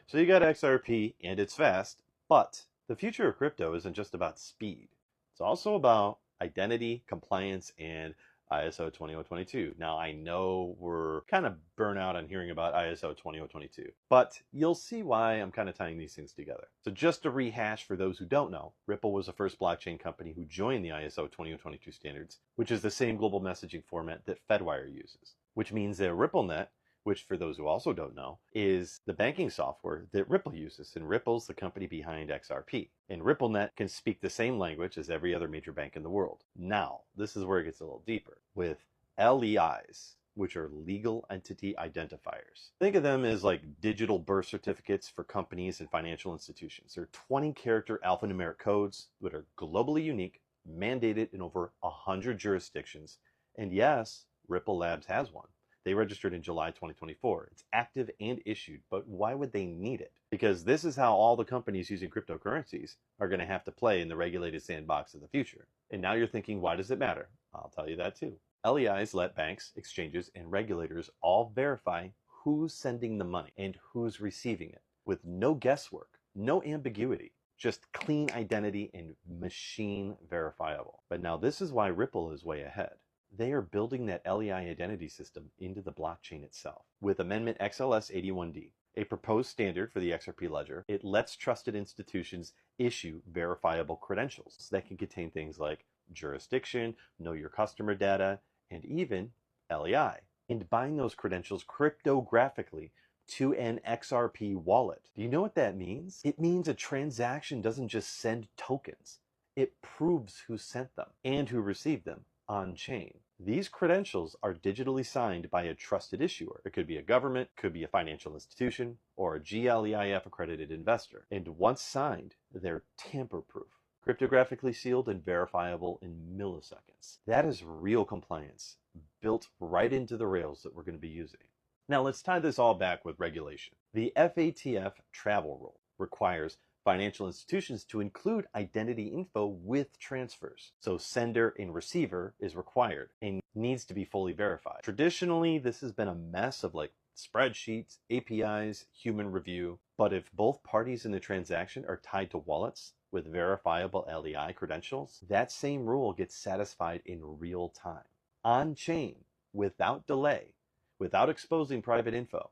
So you got XRP and it's fast, but the future of crypto isn't just about speed. It's also about identity, compliance, and ISO 20022. Now, I know we're kind of burnt out on hearing about ISO 20022, but you'll see why I'm kind of tying these things together. So just to rehash for those who don't know, Ripple was the first blockchain company who joined the ISO 20022 standards, which is the same global messaging format that Fedwire uses, which means that RippleNet, which for those who also don't know, is the banking software that Ripple uses. And Ripple's the company behind XRP. And RippleNet can speak the same language as every other major bank in the world. Now, this is where it gets a little deeper with LEIs, which are legal entity identifiers. Think of them as like digital birth certificates for companies and financial institutions. They're 20-character alphanumeric codes that are globally unique, mandated in over 100 jurisdictions. And yes, Ripple Labs has one. They registered in July 2024. It's active and issued, but why would they need it? Because this is how all the companies using cryptocurrencies are going to have to play in the regulated sandbox of the future. And now you're thinking, why does it matter? I'll tell you that too. LEIs let banks, exchanges, and regulators all verify who's sending the money and who's receiving it with no guesswork, no ambiguity, just clean identity and machine verifiable. But now this is why Ripple is way ahead. They are building that LEI identity system into the blockchain itself. With Amendment XLS 81D, a proposed standard for the XRP ledger, it lets trusted institutions issue verifiable credentials that can contain things like jurisdiction, know your customer data, and even LEI. And bind those credentials cryptographically to an XRP wallet. Do you know what that means? It means a transaction doesn't just send tokens. It proves who sent them and who received them on chain. These credentials are digitally signed by a trusted issuer. It could be a government, could be a financial institution, or a GLEIF accredited investor. And once signed, they're tamper-proof, cryptographically sealed and verifiable in milliseconds. That is real compliance, built right into the rails that we're going to be using. Now let's tie this all back with regulation. The FATF travel rule requires financial institutions to include identity info with transfers. So sender and receiver is required and needs to be fully verified. Traditionally, this has been a mess of like spreadsheets, APIs, human review. But if both parties in the transaction are tied to wallets with verifiable LEI credentials, that same rule gets satisfied in real time, on chain, without delay, without exposing private info,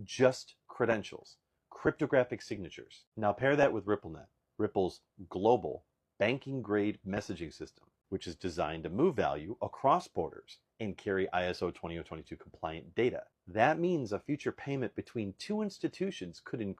just credentials. Cryptographic signatures. Now pair that with RippleNet, Ripple's global banking-grade messaging system, which is designed to move value across borders and carry ISO 20022 compliant data. That means a future payment between two institutions could